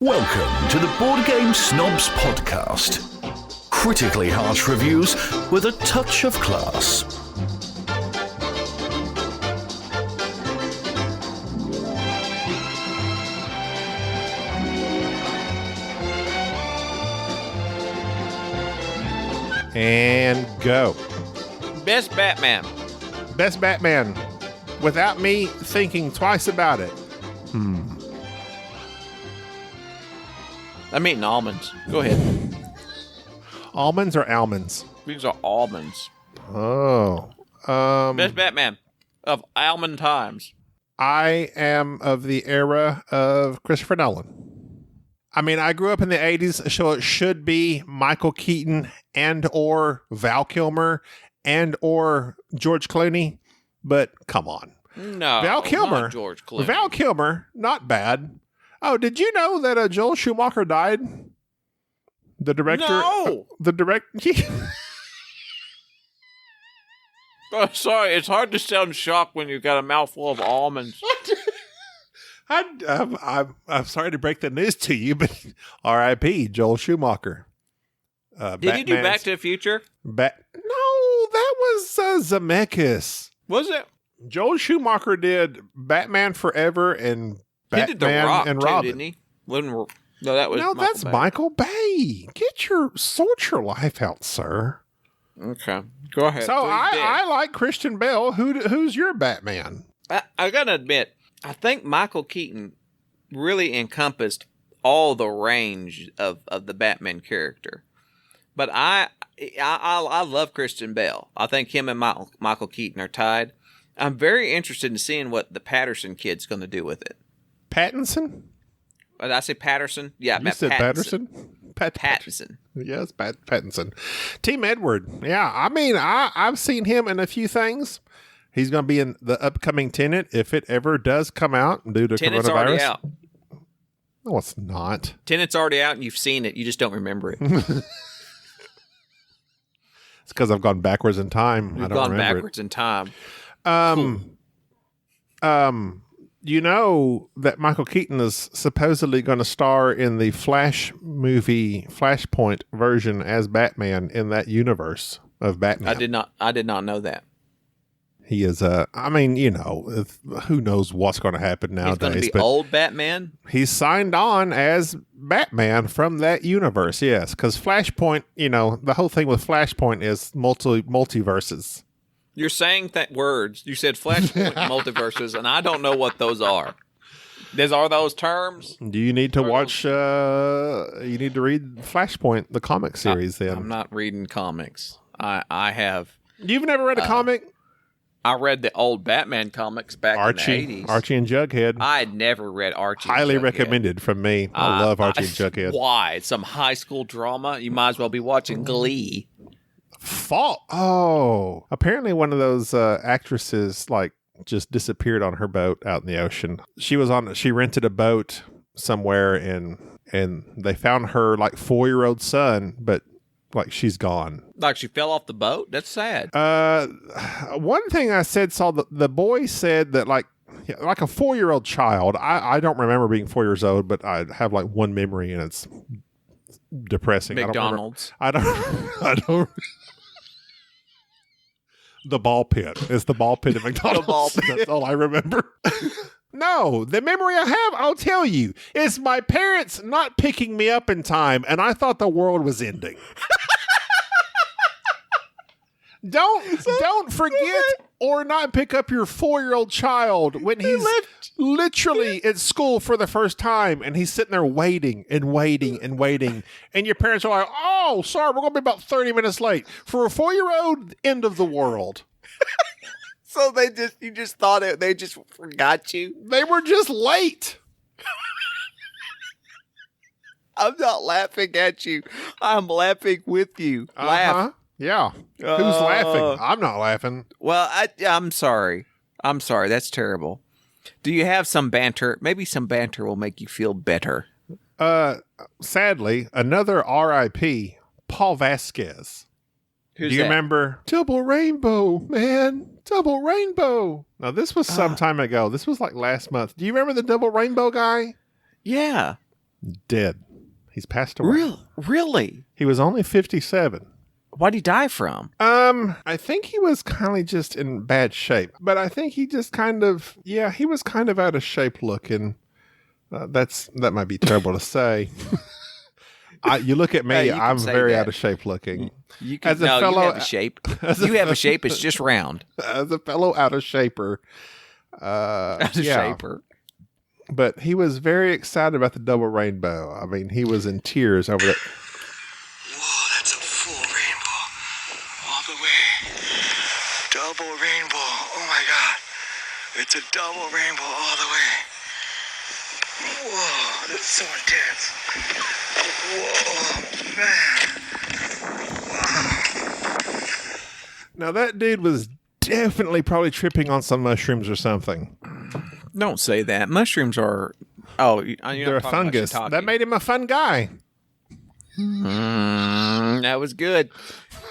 Welcome to the Board Game Snobs podcast. Critically harsh reviews with a touch of class. And go. Best Batman. Best Batman. Without me thinking twice about it. I'm eating almonds. Go ahead. Almonds or almonds? These are almonds. Oh. Best Batman of almond times. I am of the era of Christopher Nolan. I mean, I grew up in the 80s, so it should be Michael Keaton and or Val Kilmer and or George Clooney, but come on. No, Val Kilmer. not George Clooney. Val Kilmer, not bad. Oh, did you know that Joel Schumacher died? The director. No. Oh, sorry, it's hard to sound shocked when you've got a mouthful of almonds. I'm sorry to break the news to you, but R.I.P. Joel Schumacher. Did you do Back to the Future? No, that was Zemeckis. Was it? Joel Schumacher did Batman Forever and Batman he did The Rock and too, Robin. didn't he? No, that was that's Bay. Michael Bay. Sort your life out, sir. Okay, go ahead. So Please I like Christian Bale. Who's your Batman? I gotta admit, I think Michael Keaton really encompassed all the range of the Batman character. But I love Christian Bale. I think him and Michael Keaton are tied. I'm very interested in seeing what the Patterson kid's going to do with it. Pattinson? Did I say Patterson? Yeah, You said Patterson? Pattinson. Yes, Pattinson. Team Edward. Yeah, I mean, I've seen him in a few things. He's going to be in the upcoming Tenet if it ever does come out due to Tenet's coronavirus. already out. No, it's not. Tenet's already out and you've seen it. You just don't remember it. It's because I've gone backwards in time. You've I don't gone remember backwards in time. You know that Michael Keaton is supposedly going to star in the Flash movie, Flashpoint version as Batman in that universe of Batman. I did not know that. He is I mean, who knows what's going to happen nowadays. He's going to be old Batman? He's signed on as Batman from that universe, yes. Because Flashpoint, the whole thing with Flashpoint is multiverses. You're saying words. You said Flashpoint multiverses, and I don't know what those are. Are those terms? Do you need to watch, you need to read Flashpoint, the comic series then? I'm not reading comics. I have. You've never read a comic? I read the old Batman comics back in the 80s. Archie and Jughead. I had never read Archie Highly and Jughead. recommended from me. I love Archie and Jughead. Why? Some high school drama? You might as well be watching Glee. Apparently one of those actresses just disappeared on her boat out in the ocean. She rented a boat somewhere and they found her 4-year-old son, but she's gone. Like she fell off the boat? That's sad. One thing I saw the boy said that like a 4-year-old child. I don't remember being 4 years old, but I have one memory and it's depressing. McDonald's. I don't. The ball pit. It's the ball pit at McDonald's. The ball pit. That's all I remember. No, the memory I have, I'll tell you, is my parents not picking me up in time, and I thought the world was ending. Don't forget or not pick up your 4-year-old child when he's literally at school for the first time, and he's sitting there waiting and waiting and waiting, and your parents are like, "Oh, sorry, we're going to be about 30 minutes late for a 4-year-old. End of the world." So you just thought they just forgot you? They were just late. I'm not laughing at you. I'm laughing with you. Laugh. Yeah. Who's laughing? I'm not laughing. Well, I'm sorry. I'm sorry. That's terrible. Do you have some banter? Maybe some banter will make you feel better. Sadly, another R.I.P. Paul Vasquez. Who's Do you that? remember? Double Rainbow, man. Double Rainbow. Now, this was some time ago. This was last month. Do you remember the Double Rainbow guy? Yeah. Dead. He's passed away. Really? He was only 57. What'd he die from? I think he was kind of just in bad shape, but I think he just he was kind of out of shape looking. That might be terrible to say. You look at me, I'm very out of shape looking. You have a shape. You have a shape. It's just round. As a fellow out of shaper. Shaper. But he was very excited about the double rainbow. I mean, he was in tears over that. Whoa, that's a full rainbow. All the way. Double rainbow. Oh my God. It's a double rainbow all the way. Whoa, that's so intense. Whoa, man. Wow. Now, that dude was definitely probably tripping on some mushrooms or something. Don't say that. Mushrooms are... Oh, they're a fungus. That made him a fun guy. That was good.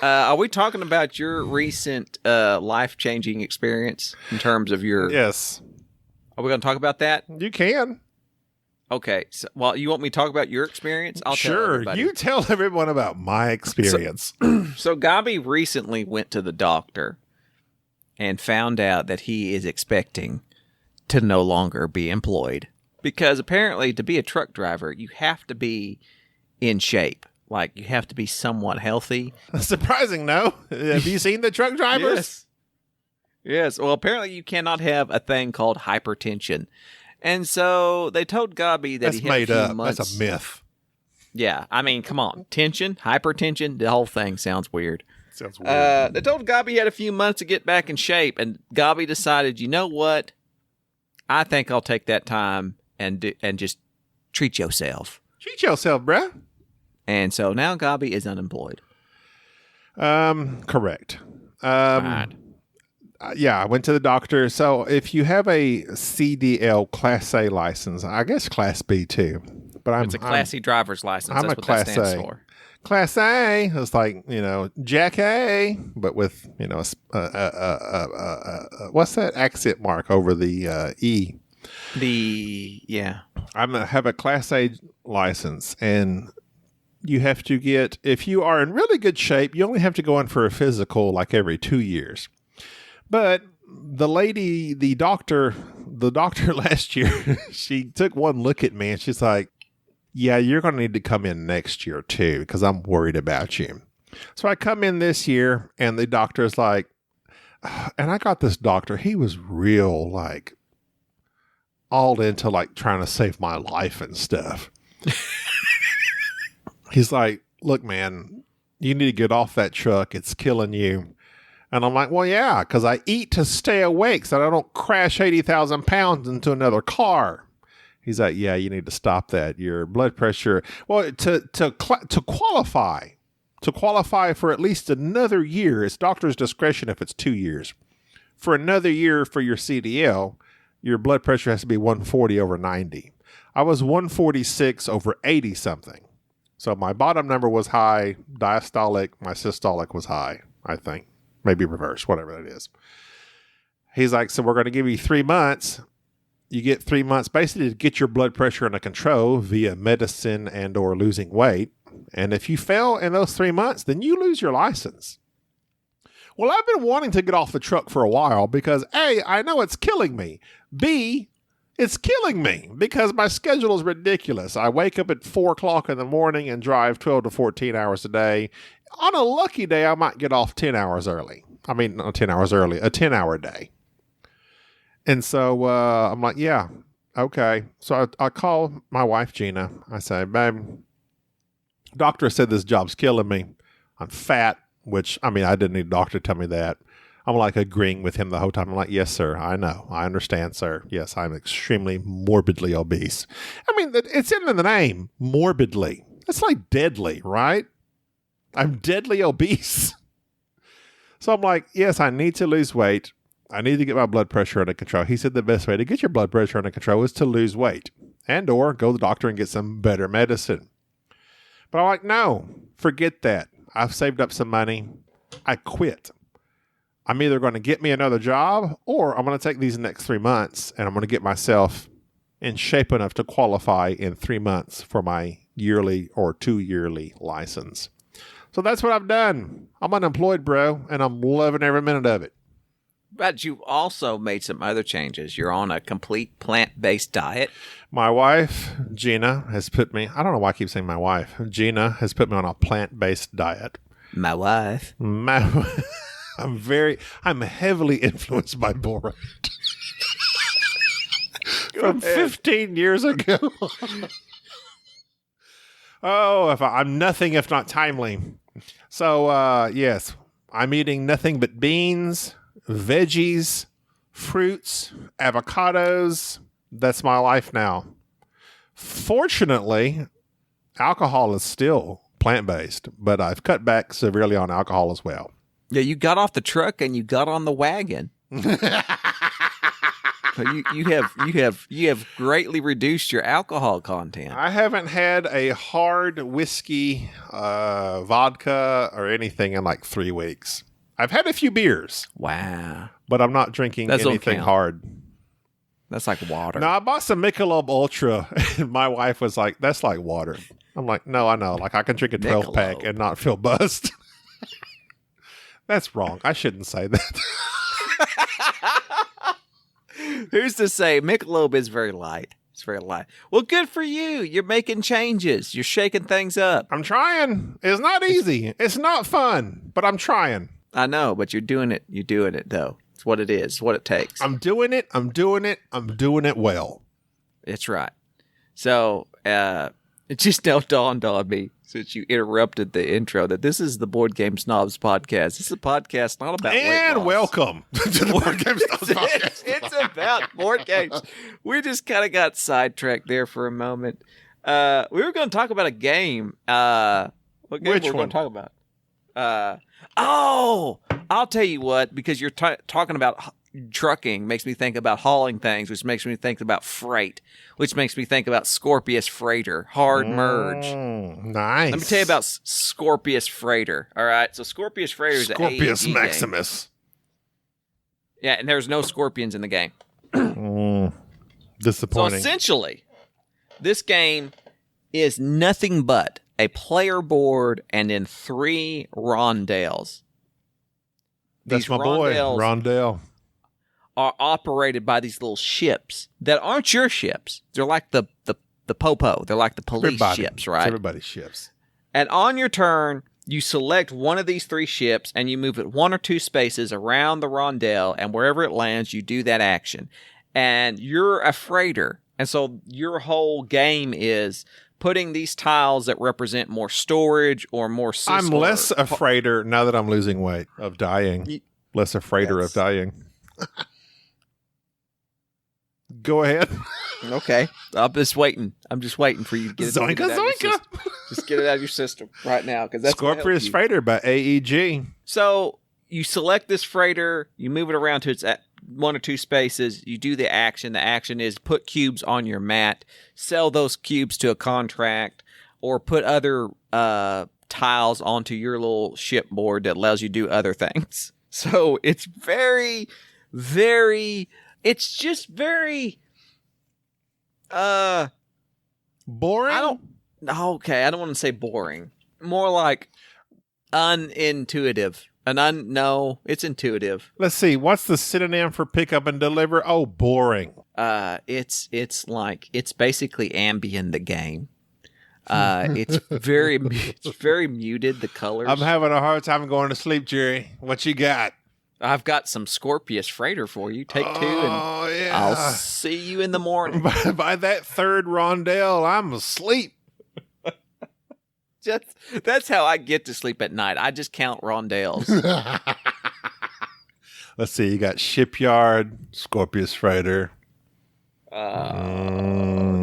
Are we talking about your recent life-changing experience in terms of your... Yes. Are we going to talk about that? You can. Okay. So, well, you want me to talk about your experience? I'll tell everybody. You tell everyone about my experience. So Gabi recently went to the doctor and found out that he is expecting to no longer be employed. Because apparently to be a truck driver, you have to be in shape. Like, you have to be somewhat healthy. Surprising, no? Have you seen the truck drivers? Yes. Well, apparently you cannot have a thing called hypertension. And so they told Gabi that he had made a few months. That's a myth. Yeah. I mean, come on. Tension, hypertension, the whole thing sounds weird. Sounds weird. They told Gabi he had a few months to get back in shape. And Gabi decided, you know what? I think I'll take that time and just treat yourself. Treat yourself, bruh. And so now Gabi is unemployed. Correct. Right. Yeah, I went to the doctor. So if you have a CDL Class A license, I guess Class B too. But it's a Class C driver's license. That's what Class that stands for. Class A is like, Jack A, but with, what's that accent mark over the E? I have a Class A license, and you have to get, if you are in really good shape, you only have to go in for a physical like every 2 years. But the doctor last year, she took one look at me and she's like, yeah, you're going to need to come in next year too, because I'm worried about you. So I come in this year and the doctor's like, and I got this doctor, he was real like all into like trying to save my life and stuff. He's like, look, man, you need to get off that truck. It's killing you. And I'm like, well, yeah, because I eat to stay awake so I don't crash 80,000 pounds into another car. He's like, yeah, you need to stop that. Your blood pressure. Well, to qualify for at least another year, it's doctor's discretion if it's 2 years. For another year for your CDL, your blood pressure has to be 140 over 90. I was 146 over 80 something. So my bottom number was high, diastolic. My systolic was high, I think. Maybe reverse, whatever that is. He's like, so we're going to give you 3 months. You get 3 months basically to get your blood pressure under control via medicine and or losing weight. And if you fail in those 3 months, then you lose your license. Well, I've been wanting to get off the truck for a while because A, I know it's killing me. B, it's killing me because my schedule is ridiculous. I wake up at 4 o'clock in the morning and drive 12 to 14 hours a day. On a lucky day, I might get off 10 hours early. I mean, not 10 hours early, a 10-hour day. And so I'm like, yeah, okay. So I call my wife, Gina. I say, babe, doctor said this job's killing me. I'm fat, which, I mean, I didn't need a doctor to tell me that. I'm like agreeing with him the whole time. I'm like, yes, sir. I know. I understand, sir. Yes, I'm extremely morbidly obese. I mean, it's in the name, morbidly. It's like deadly, right? I'm deadly obese. So I'm like, yes, I need to lose weight. I need to get my blood pressure under control. He said the best way to get your blood pressure under control is to lose weight and or go to the doctor and get some better medicine. But I'm like, no, forget that. I've saved up some money. I quit. I'm either going to get me another job or I'm going to take these next 3 months and I'm going to get myself in shape enough to qualify in 3 months for my yearly or 2-yearly license. So that's what I've done. I'm unemployed, bro, and I'm loving every minute of it. But you've also made some other changes. You're on a complete plant-based diet. My wife, Gina, has put me, I don't know why I keep saying my wife. Gina has put me on a plant-based diet. My wife. I'm heavily influenced by boron. From 15 years ago. I'm nothing if not timely. So, yes, I'm eating nothing but beans, veggies, fruits, avocados. That's my life now. Fortunately, alcohol is still plant-based, but I've cut back severely on alcohol as well. Yeah, you got off the truck and you got on the wagon. You have greatly reduced your alcohol content. I haven't had a hard whiskey, vodka, or anything in like 3 weeks. I've had a few beers. Wow. But I'm not drinking anything hard. That's like water. No, I bought some Michelob Ultra, and my wife was like, that's like water. I'm like, no, I know. Like, I can drink a 12-pack and not feel buzzed. That's wrong. I shouldn't say that. Who's to say Michelob is very light? It's very light. Well, good for you. You're making changes. You're shaking things up. I'm trying. It's not easy. It's not fun, but I'm trying. I know, but you're doing it. You're doing it, though. It's what it is. It's what it takes. I'm doing it. I'm doing it well. It's right. So it just now dawned on me, since you interrupted the intro, that this is the Board Game Snobs podcast. This is a podcast not about weight loss. And welcome to the Board Game Snobs podcast. It's about board games. We just kind of got sidetracked there for a moment. We were going to talk about a game. What game Which were we going to talk about? I'll tell you what, because you're talking about trucking makes me think about hauling things, which makes me think about freight, which makes me think about Scorpius Freighter, hard merge. Nice. Let me tell you about Scorpius Freighter. All right, so Scorpius Freighter is Scorpius an AEG Maximus. Game. Yeah, and there's no scorpions in the game. Disappointing. So essentially, this game is nothing but a player board and then 3 rondelles. That's my boy, Rondell. Are operated by these little ships that aren't your ships. They're like the popo. They're like the police ships, right? It's everybody's ships. And on your turn, you select one of these 3 ships and you move it 1 or 2 spaces around the rondelle, and wherever it lands, you do that action. And you're a freighter. And so your whole game is putting these tiles that represent more storage or more system. I'm less a freighter now that I'm losing weight of dying. Less a freighter of dying. Go ahead. Okay. I'm just waiting for you to get it out of your system. Just get it out of your system right now, because that's Scorpius Freighter by AEG. So you select this freighter, you move it around to its 1 or 2 spaces, you do the action. The action is put cubes on your mat, sell those cubes to a contract, or put other tiles onto your little ship board that allows you to do other things. So it's very, very... It's just very boring. I don't want to say boring. More like unintuitive. No, it's intuitive. Let's see. What's the synonym for pick up and deliver? Oh, boring. It's basically Ambien the game. It's very muted, the colors. I'm having a hard time going to sleep, Jerry. What you got? I've got some Scorpius Freighter for you. Take 2 and I'll see you in the morning. By that 3rd rondelle, I'm asleep. That's how I get to sleep at night. I just count rondelles. Let's see. You got Shipyard, Scorpius Freighter.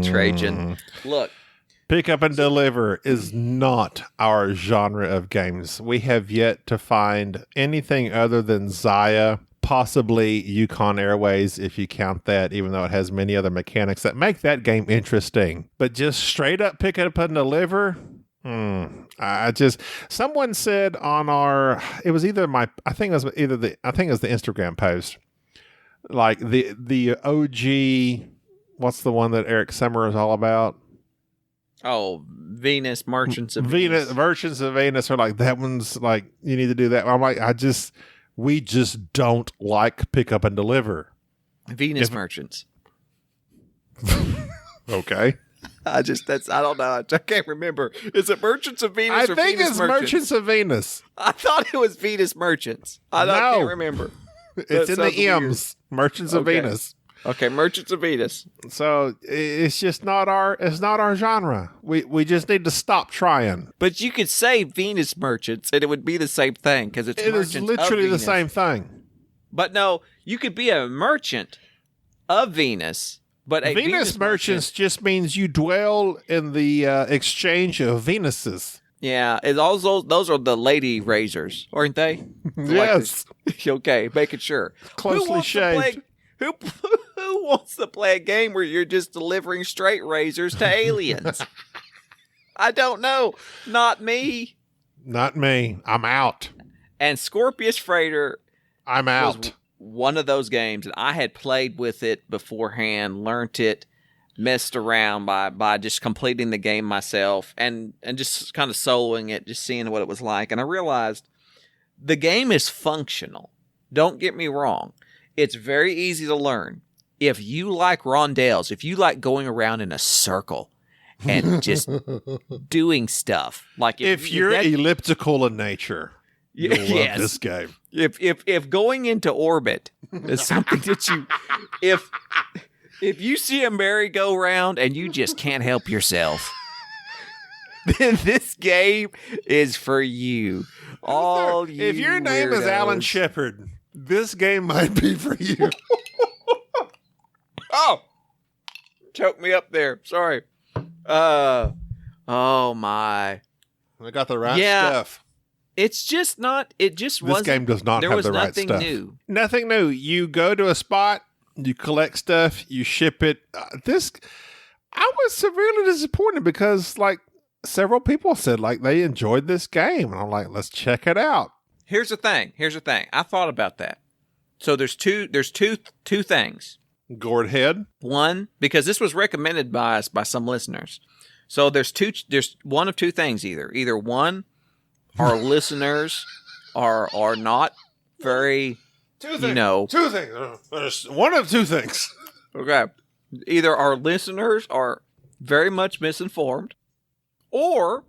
Trajan. Look. Pick up and deliver is not our genre of games. We have yet to find anything other than Zaya, possibly Yukon Airways, if you count that, even though it has many other mechanics that make that game interesting. But just straight up pick up and deliver? Someone said on it was either the Instagram post, like the OG what's the one that Eric Summer is all about? Oh, Venus, Merchants of Venus. Merchants of Venus are like, that one's like, you need to do that. I'm like, we just don't like pick up and deliver. Venus Merchants. Okay. I don't know. I can't remember. Is it Merchants of Venus or think Venus it's Merchants? Merchants of Venus. I thought it was Venus Merchants. I can't remember. It's in the M's. Weird. Merchants of Venus. Okay, Merchants of Venus. So it's just not our genre. We just need to stop trying. But you could say Venus Merchants and it would be the same thing because it is literally the same thing. But no, you could be a merchant of Venus. But a Venus merchants just means you dwell in the exchange of Venuses. Yeah, those are the lady razors, aren't they? Yes. Okay, making sure. Closely shaved. Who wants to play a game where you're just delivering straight razors to aliens? I don't know. Not me. Not me. I'm out. And Scorpius Freighter. I'm out. One of those games, and I had played with it beforehand, learned it, messed around by just completing the game myself and just kind of soloing it, just seeing what it was like. And I realized the game is functional. Don't get me wrong. It's very easy to learn. If you like rondelles, if you like going around in a circle and just doing stuff, like if you're elliptical in nature, you'll love this game. If going into orbit is something that if you see a merry-go-round and you just can't help yourself, then this game is for you. If your name is Alan Shepard, this game might be for you. Oh, choked me up there. Sorry. Oh my. I got the right stuff. It's just not. It just wasn't. This game does not have the right stuff. There was nothing new. Nothing new. You go to a spot, you collect stuff, you ship it. I was severely disappointed because, like, several people said, like, they enjoyed this game, and I'm like, let's check it out. Here's the thing. I thought about that. So there's two things. Gourd head. One, because this was recommended by us by some listeners. So there's one of two things. Either one. Our listeners are not very, Two things. There's one of two things. Okay. Either our listeners are very much misinformed, or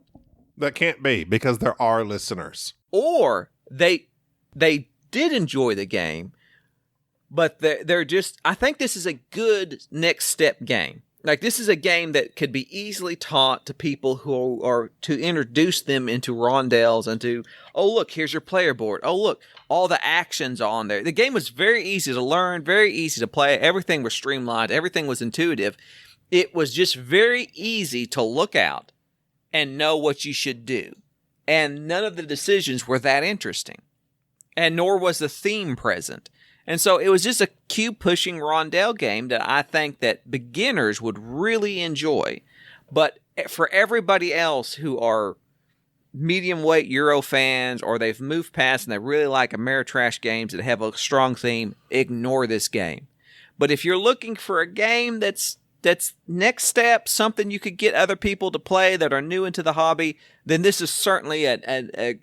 that can't be because there are listeners. Or they did enjoy the game, but they're just. I think this is a good next step game. Like, this is a game that could be easily taught to people who are to introduce them into rondelles and to, oh, look, here's your player board. Oh, look, all the actions on there. The game was very easy to learn, very easy to play. Everything was streamlined. Everything was intuitive. It was just very easy to look out and know what you should do. And none of the decisions were that interesting. And nor was the theme present. And so it was just a cube-pushing rondelle game that I think that beginners would really enjoy. But for everybody else who are medium-weight Euro fans, or they've moved past and they really like Ameritrash games that have a strong theme, ignore this game. But if you're looking for a game that's next step, something you could get other people to play that are new into the hobby, then this is certainly an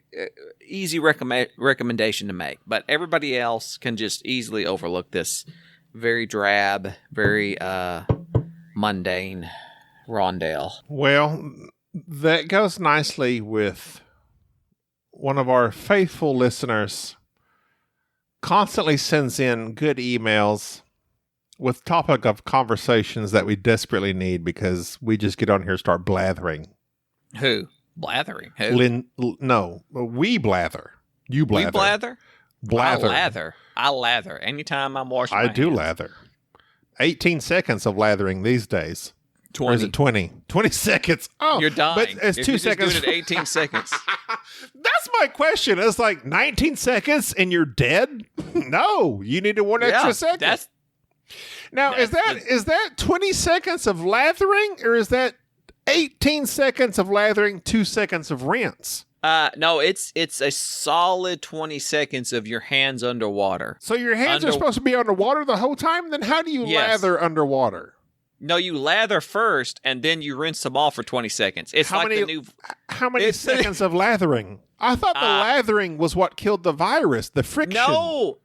easy recommendation to make. But everybody else can just easily overlook this very drab, very mundane rondelle. Well, that goes nicely with one of our faithful listeners constantly sends in good emails with topic of conversations that we desperately need because we just get on here and start blathering. Who? Blathering? Who? No, we blather. You blather. We blather? Blather. I lather. Anytime I'm washing my I do hands. lather. 18 seconds of lathering these days. 20. Or is it 20? 20 seconds. Oh, you're dying. But it's if 2 you're seconds. Just doing it 18 seconds. That's my question. It's like 19 seconds and you're dead? No, you need one extra second. Is that 20 seconds of lathering, or is that 18 seconds of lathering, 2 seconds of rinse? No, it's a solid 20 seconds of your hands underwater. So your hands are supposed to be underwater the whole time? Then how do you lather underwater? No, you lather first, and then you rinse them off for 20 seconds. It's How like many- the new... How many seconds of lathering? I thought the lathering was what killed the virus, the friction. No.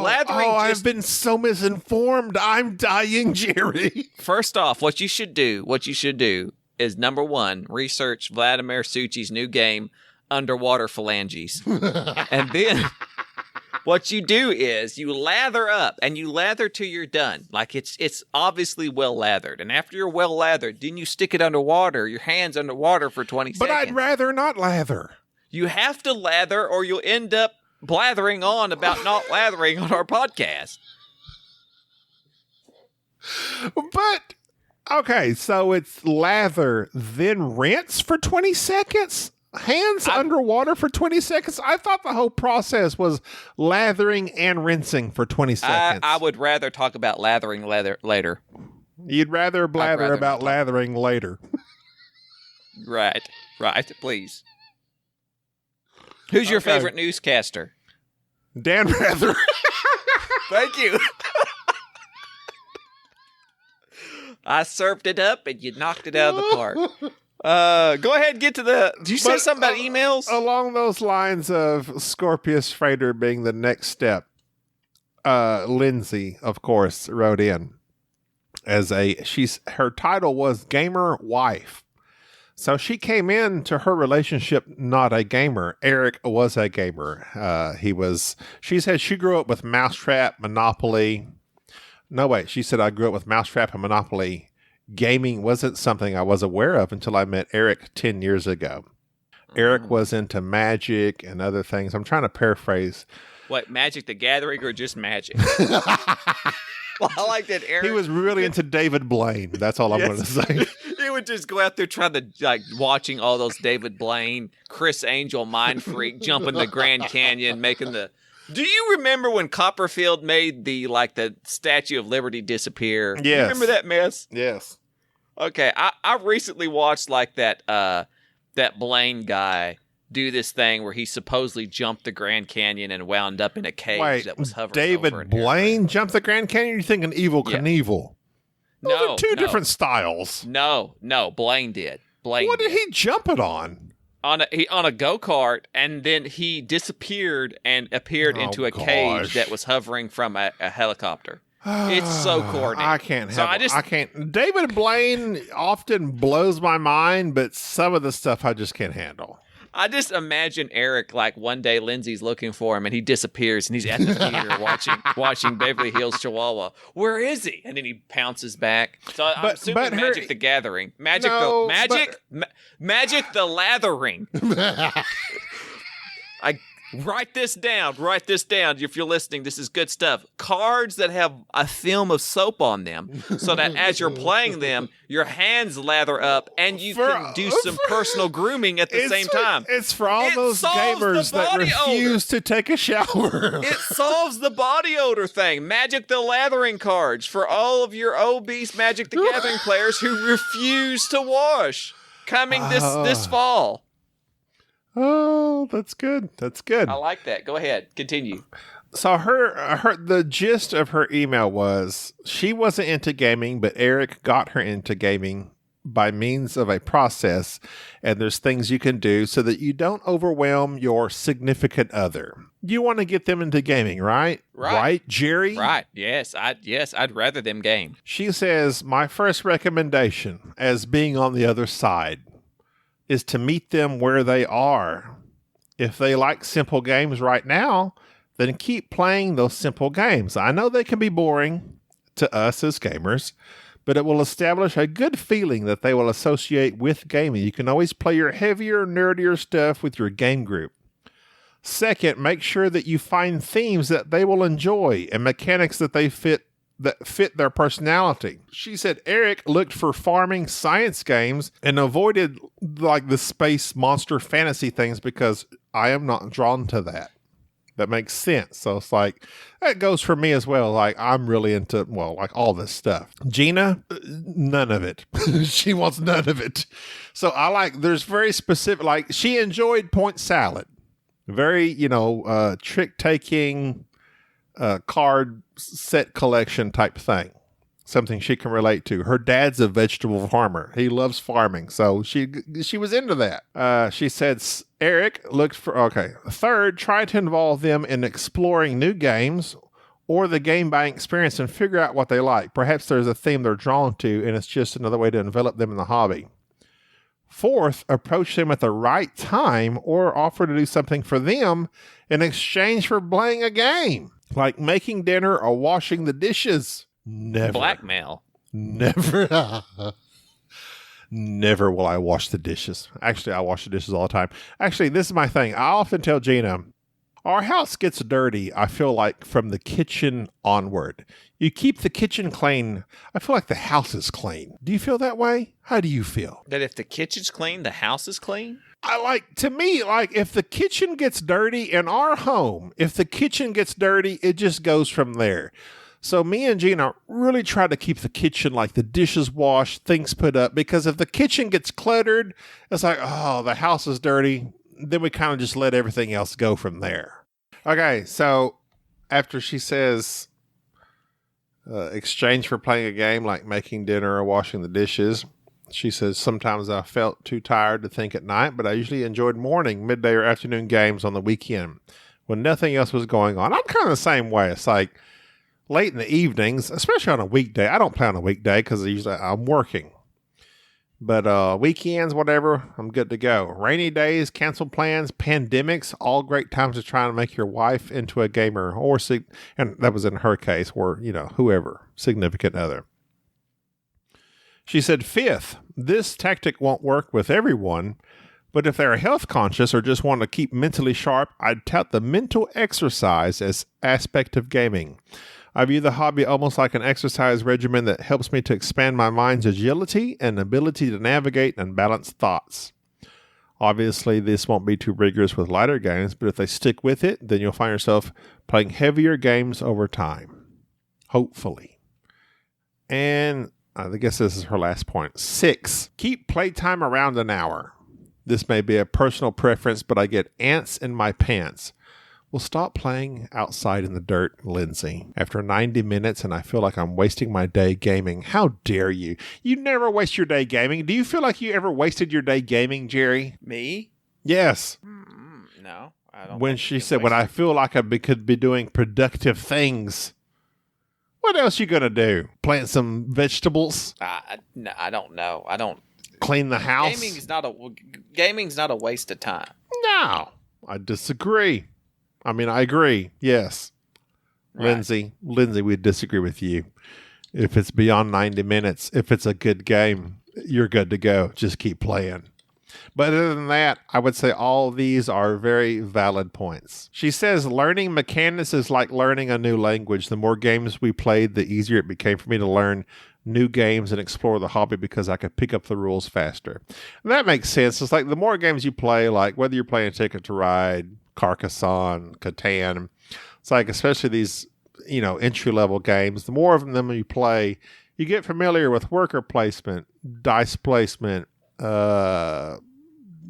Lathering I've been so misinformed. I'm dying, Jerry. First off, what you should do is, number one, research Vladimir Suchi's new game, Underwater Phalanges. And then what you do is you lather up, and you lather till you're done. Like it's obviously well lathered. And after you're well lathered, then you stick it underwater, your hands underwater for 20 But seconds. I'd rather not lather. You have to lather, or you'll end up blathering on about not lathering on our podcast. But, okay, so it's lather, then rinse for 20 seconds? Hands underwater for 20 seconds? I thought the whole process was lathering and rinsing for 20 seconds. I would rather talk about lathering later. You'd rather blather rather about not. lathering later. Right, please. Who's your Okay. favorite newscaster? Dan Rather. Thank you. I served it up, and you knocked it out of the park. Go ahead and get to the... Did you say something about emails? Along those lines of Scorpius Freighter being the next step, Lindsay, of course, wrote in as her title was Gamer Wife. So she came into her relationship not a gamer. Eric was a gamer. She said she grew up with Mousetrap, Monopoly. No, wait, she said I grew up with Mousetrap and Monopoly. Gaming wasn't something I was aware of until I met Eric 10 years ago. Eric was into Magic and other things. I'm trying to paraphrase. What, Magic the Gathering or just Magic? Well, I like that Eric... He was really into David Blaine. That's all I'm going to say. He would just go out there trying to, watching all those David Blaine, Chris Angel, Mind Freak, jumping the Grand Canyon, making the... Do you remember when Copperfield made the Statue of Liberty disappear? Yes. You remember that mess? Yes. Okay, I recently watched that Blaine guy do this thing where he supposedly jumped the Grand Canyon and wound up in a cage that was hovering over David an Blaine jumped the Grand Canyon? You're thinking Evel Yeah. Knievel. Those No, are two no. different styles. No, Blaine did. What did he jump it on? On a go-kart, and then he disappeared and appeared into a cage that was hovering from a helicopter. It's so corny. I can't So have I can't. David Blaine often blows my mind, but some of the stuff I just can't handle. I just imagine Eric, one day Lindsay's looking for him and he disappears and he's at the theater watching Beverly Hills Chihuahua. Where is he? And then he pounces back. So I'm assuming Magic the Gathering. Magic the Lathering. Write this down if you're listening. This is good stuff. Cards that have a film of soap on them so that as you're playing them, your hands lather up and you can do some personal grooming at the same time. It's for all those gamers that refuse to take a shower. It solves the body odor thing. Magic the Lathering cards for all of your obese Magic the Gathering players who refuse to wash. Coming this fall. Oh, that's good. That's good. I like that. Go ahead. Continue. So the gist of her email was she wasn't into gaming, but Eric got her into gaming by means of a process, and there's things you can do so that you don't overwhelm your significant other. You want to get them into gaming, right? Right, Jerry? Right. Yes, I'd rather them game. She says, my first recommendation as being on the other side is to meet them where they are. If they like simple games right now, then keep playing those simple games. I know they can be boring to us as gamers, but it will establish a good feeling that they will associate with gaming. You can always play your heavier, nerdier stuff with your game group. Second, make sure that you find themes that they will enjoy and mechanics that fit their personality. She said Eric looked for farming science games and avoided the space monster fantasy things because I am not drawn to that. That makes sense. So it's that goes for me as well. I'm really into, all this stuff. Gina, none of it. She wants none of it. So there's very specific, she enjoyed point salad. Very, trick taking, card set collection type thing. something she can relate to. Her dad's a vegetable farmer. He loves farming, so she was into that. She said Eric looked for, third, try to involve them in exploring new games or the game buying experience and figure out what they like. Perhaps there's a theme they're drawn to, and it's just another way to envelop them in the hobby. Fourth, approach them at the right time or offer to do something for them in exchange for playing a game, like making dinner or washing the dishes. Never. Blackmail. Never. Never will I wash the dishes. Actually, I wash the dishes all the time. Actually, this is my thing. I often tell Gina, our house gets dirty, I feel like, from the kitchen onward. You keep the kitchen clean, I feel like the house is clean. Do you feel that way? How do you feel? That if the kitchen's clean, the house is clean? To me, if the kitchen gets dirty in our home, if the kitchen gets dirty, it just goes from there. So me and Gina really try to keep the kitchen, like the dishes washed, things put up, because if the kitchen gets cluttered, it's like, oh, the house is dirty. Then we kind of just let everything else go from there. Okay, so after she says exchange for playing a game like making dinner or washing the dishes, she says, sometimes I felt too tired to think at night, but I usually enjoyed morning, midday, or afternoon games on the weekend when nothing else was going on. I'm kind of the same way. It's like late in the evenings, especially on a weekday. I don't play on a weekday because usually I'm working. But weekends, whatever, I'm good to go. Rainy days, canceled plans, pandemics, all great times to try and make your wife into a gamer. And that was in her case, or, whoever, significant other. She said, fifth, this tactic won't work with everyone, but if they're health conscious or just want to keep mentally sharp, I'd tout the mental exercise as aspect of gaming. I view the hobby almost like an exercise regimen that helps me to expand my mind's agility and ability to navigate and balance thoughts. Obviously, this won't be too rigorous with lighter games, but if they stick with it, then you'll find yourself playing heavier games over time. Hopefully. And I guess this is her last point. 6, keep playtime around an hour. This may be a personal preference, but I get ants in my pants. Well, stop playing outside in the dirt, Lindsay. After 90 minutes and I feel like I'm wasting my day gaming. How dare you? You never waste your day gaming. Do you feel like you ever wasted your day gaming, Jerry? Me? Yes. No, I don't. When she said, when I feel like I could be doing productive things. What else you going to do? Plant some vegetables? No, I don't know. I don't. Clean the house? Gaming's not a waste of time. No, I disagree. I agree. Yes. Right. Lindsay, we disagree with you. If it's beyond 90 minutes, if it's a good game, you're good to go. Just keep playing. But other than that, I would say all of these are very valid points. She says learning mechanics is like learning a new language. The more games we played, the easier it became for me to learn new games and explore the hobby because I could pick up the rules faster. And that makes sense. It's like the more games you play, like whether you're playing Ticket to Ride, Carcassonne, Catan, it's like especially these, entry-level games, the more of them you play, you get familiar with worker placement, dice placement,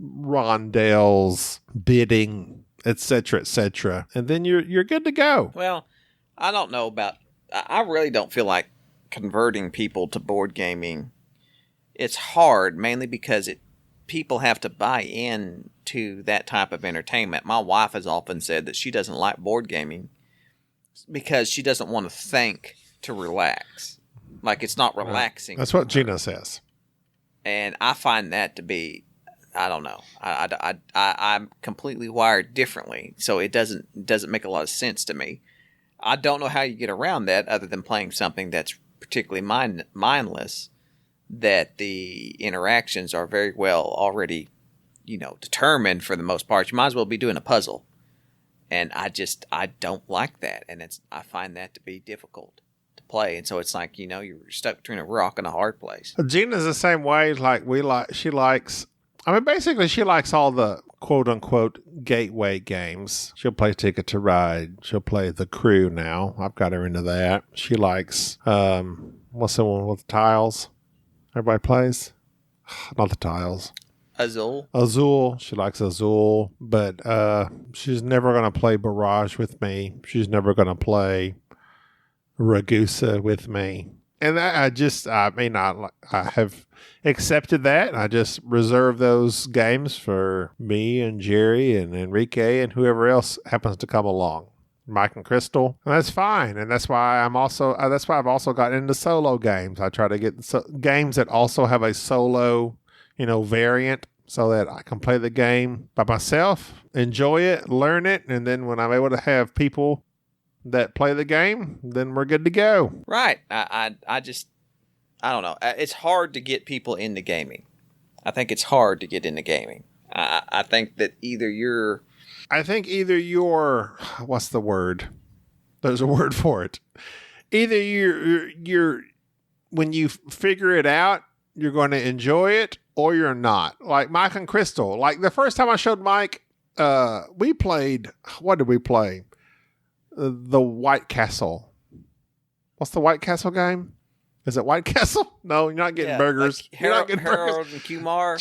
rondelles, bidding, etc., and then you're good to go. Well, I don't know about. I really don't feel like converting people to board gaming. It's hard, mainly because people have to buy in to that type of entertainment. My wife has often said that she doesn't like board gaming because she doesn't want to think to relax. Like it's not relaxing. That's what Gina says. And I find that to be, I don't know. I'm completely wired differently, so it doesn't make a lot of sense to me. I don't know how you get around that other than playing something that's particularly mindless, that the interactions are very well already, determined for the most part. You might as well be doing a puzzle. And I don't like that. And I find that to be difficult to play. And so it's like, you're stuck between a rock and a hard place. Gina's the same way. She likes all the quote unquote gateway games. She'll play Ticket to Ride. She'll play The Crew now. I've got her into that. She likes, what's the one with the tiles? Everybody plays? Not the tiles. Azul. She likes Azul, but she's never going to play Barrage with me. She's never going to play Ragusa with me. And I have accepted that. And I just reserve those games for me and Jerry and Enrique and whoever else happens to come along. Mike and Crystal. And that's fine. And that's why I've also gotten into solo games. I try to get games that also have a solo, variant so that I can play the game by myself, enjoy it, learn it. And then when I'm able to have people that play the game, then we're good to go. Right. I don't know. It's hard to get people into gaming. I think it's hard to get into gaming. I think that either you're, what's the word? There's a word for it. Either you're when you figure it out, you're going to enjoy it, or you're not. Like Mike and Crystal. Like the first time I showed Mike, we played, what did we play? The White Castle. What's the White Castle game? Is it White Castle? No, you're not getting burgers. Like you're not getting Harold burgers. And Kumar.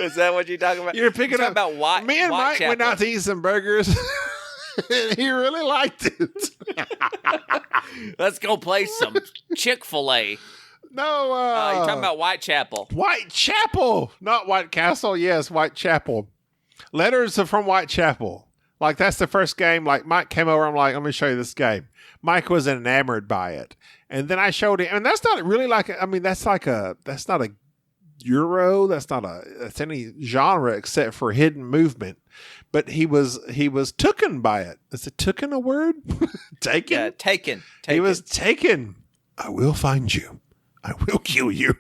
Is that what you're talking about? You're picking up about White. Me and Mike went out to eat some burgers. And he really liked it. Let's go play some Chick-fil-A. No, you're talking about Whitechapel. Whitechapel, not White Castle. Yes, Whitechapel. Letters are from Whitechapel. Like that's the first game. Like Mike came over. I'm like, let me show you this game. Mike was enamored by it, and then I showed him. And that's not really like. That's not a Euro. That's any genre except for hidden movement. But he was tooken by it. Is it tooken a word? Taken. Yeah, taken. He was taken. I will find you. I will kill you.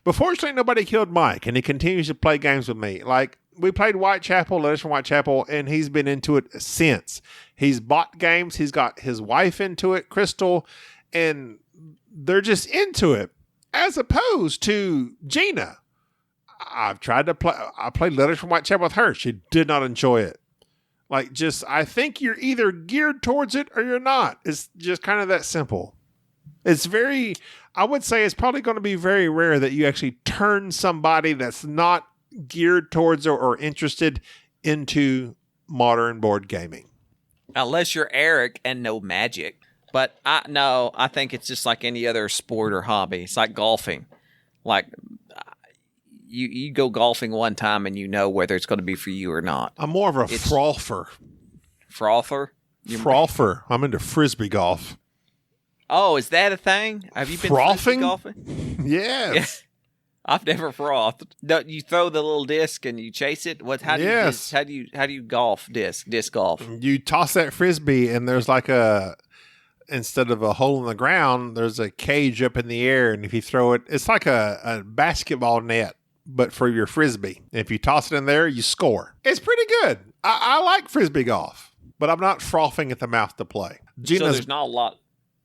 But fortunately, nobody killed Mike, and he continues to play games with me. Like, we played Whitechapel, Letters from Whitechapel, and he's been into it since. He's bought games. He's got his wife into it, Crystal, and they're just into it. As opposed to Gina. I've tried to play. I played Letters from Whitechapel with her. She did not enjoy it. Like, I think you're either geared towards it or you're not. It's just kind of that simple. I would say it's probably going to be very rare that you actually turn somebody that's not geared towards or interested into modern board gaming. Unless you're Eric and know magic. But I think it's just like any other sport or hobby. It's like golfing. Like, you go golfing one time and you know whether it's going to be for you or not. I'm more of a frolfer. Frolfer? Frolfer. I'm into frisbee golf. Oh, is that a thing? Have you been frisbee golfing? Yes. Yeah. I've never frothed. You throw the little disc and you chase it. How do you golf disc golf? You toss that frisbee and there's like instead of a hole in the ground, there's a cage up in the air, and if you throw it, it's like a basketball net, but for your frisbee. If you toss it in there, you score. It's pretty good. I like frisbee golf, but I'm not frothing at the mouth to play. So there's not a lot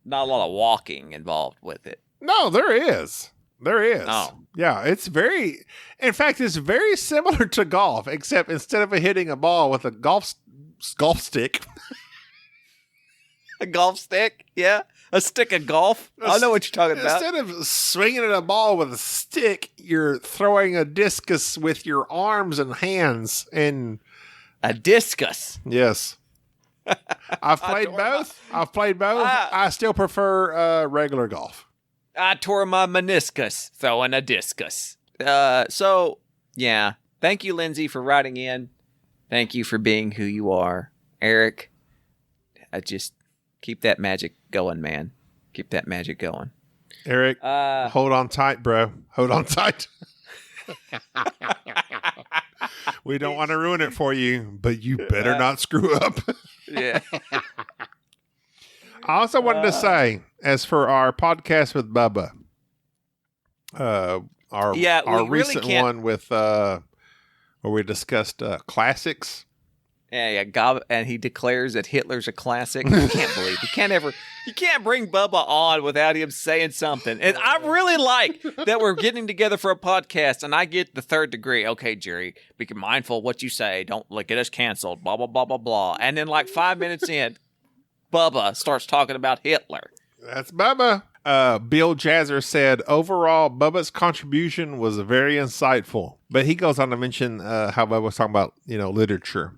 of walking involved with it. No, there is. There is. Oh. Yeah, it's very similar to golf, except instead of hitting a ball with a golf stick. A golf stick? Yeah. A stick of golf? I know what you're talking about. Instead of swinging at a ball with a stick, you're throwing a discus with your arms and hands. And a discus? Yes. I've played both. I still prefer regular golf. I tore my meniscus throwing a discus. So, yeah. Thank you, Lindsay, for writing in. Thank you for being who you are. Eric, just keep that magic going, man. Keep that magic going. Eric, hold on tight, bro. Hold on tight. We don't want to ruin it for you, but you better not screw up. Yeah. I also wanted to say, as for our podcast with Bubba, our recent one with where we discussed classics. Yeah, and he declares that Hitler's a classic. I can't believe you can't bring Bubba on without him saying something. And I really like that we're getting together for a podcast, and I get the third degree. Okay, Jerry, be mindful of what you say. Don't get us canceled. Blah blah blah blah blah. And then 5 minutes in, Bubba starts talking about Hitler. That's Bubba. Bill Jazzer said, overall, Bubba's contribution was very insightful. But he goes on to mention how Bubba was talking about, literature.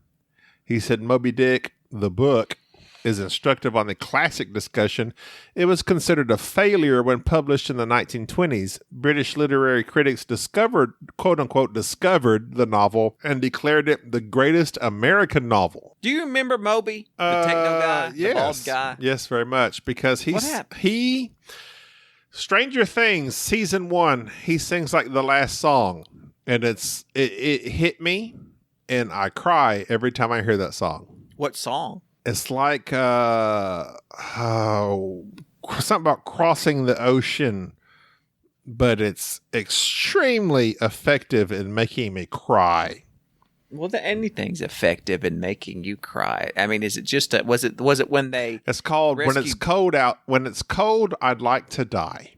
He said Moby Dick, the book, is instructive on the classic discussion, it was considered a failure when published in the 1920s. British literary critics discovered, quote-unquote, discovered the novel and declared it the greatest American novel. Do you remember Moby, the techno guy, yes. the bald guy? Yes, very much, because Stranger Things, season 1, he sings like the last song, and it hit me, and I cry every time I hear that song. What song? It's like something about crossing the ocean, but it's extremely effective in making me cry. Well, anything's effective in making you cry. I mean, is it just was it when they? It's called When It's Cold Out. When It's Cold, I'd Like to Die.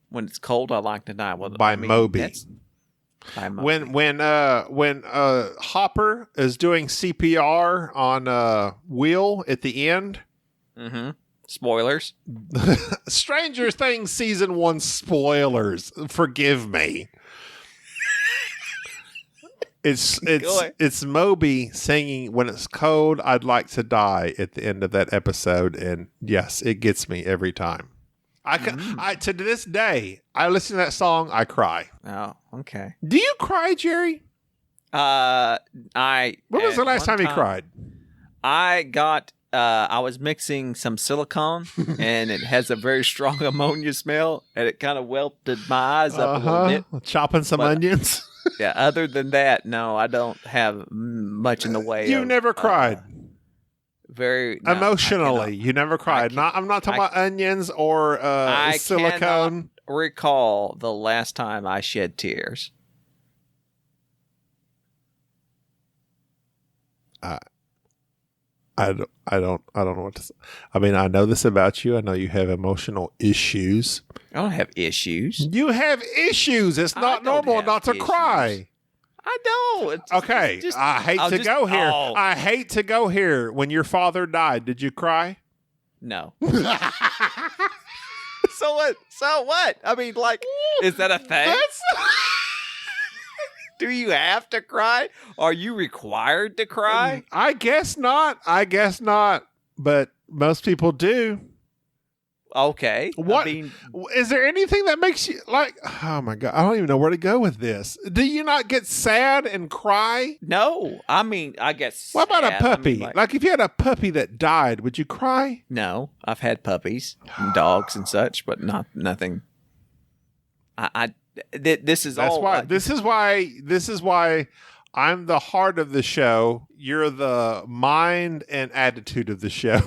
When It's Cold, I'd Like to Die. Well, by Moby. By Moby. When Hopper is doing CPR on Will at the end. Mm-hmm. Spoilers. Stranger Things season 1 spoilers. Forgive me. It's Moby singing "When It's Cold, I'd Like to Die" at the end of that episode, and yes, it gets me every time. To this day, I listen to that song, I cry. Oh, okay. Do you cry, Jerry? When was the last time you cried? I was mixing some silicone, and it has a very strong ammonia smell, and it kind of welted my eyes up a little bit. Chopping some onions. Yeah. Other than that, no, I don't have much in the way. You've never cried. Emotionally, you never cried. I'm not talking about onions or silicone. I recall the last time I shed tears. I don't know what to say. I mean, I know this about you. I know you have emotional issues. I don't have issues. You have issues. It's not normal not to cry. I don't. Okay. I hate to go here. I hate to go here. When your father died, did you cry? No. So what? I mean, like, is that a thing? Do you have to cry? Are you required to cry? I guess not. But most people do. Okay. What? Is there anything that makes you like, oh my God, I don't even know where to go with this. Do you not get sad and cry? No. I mean, I guess. What about a puppy? I mean, like if you had a puppy that died, would you cry? No. I've had puppies and dogs and such, but nothing. This is why I'm the heart of the show. You're the mind and attitude of the show.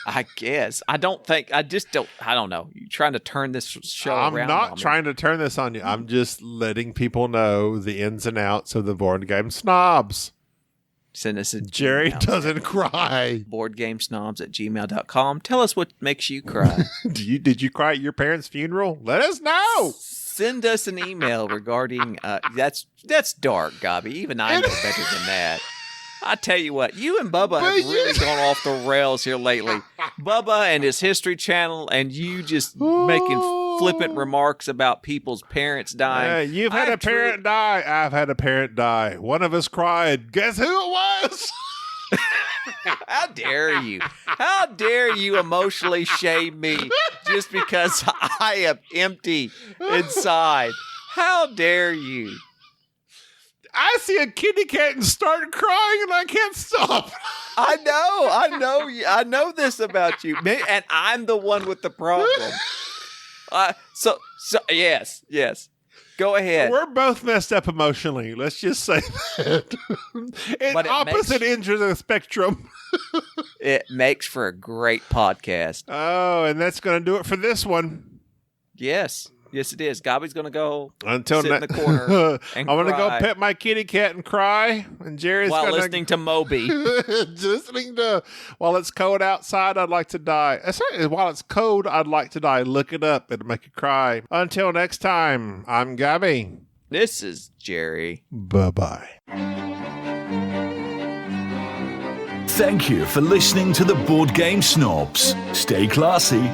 I guess. I don't know. You're trying to turn this show around. I'm not trying to turn this on you. I'm just letting people know the ins and outs of the board game snobs. Send us a Jerry doesn't cry. boardgamesnobs@gmail.com. Tell us what makes you cry. Did you cry at your parents' funeral? Let us know. Send us an email regarding that's dark, Gobby. Even I know better than that. I tell you what, you and Bubba have really gone off the rails here lately. Bubba and his History Channel, and you just making flippant remarks about people's parents dying. You've had a parent die. I've had a parent die. One of us cried. Guess who it was? How dare you? How dare you emotionally shame me just because I am empty inside? How dare you? I see a kitty cat and start crying and I can't stop. I know this about you, and I'm the one with the problem. So yes. Go ahead. We're both messed up emotionally. Let's just say that. At opposite ends of the spectrum. It makes for a great podcast. Oh, and that's going to do it for this one. Yes, it is. Gobby's going to go sit in the corner and I'm going to go pet my kitty cat and cry. And Jerry's while listening to Moby. While it's cold outside, I'd like to die. While it's cold, I'd like to die. Look it up. It'll make you cry. Until next time, I'm Gabby. This is Jerry. Bye-bye. Thank you for listening to the Board Game Snobs. Stay classy.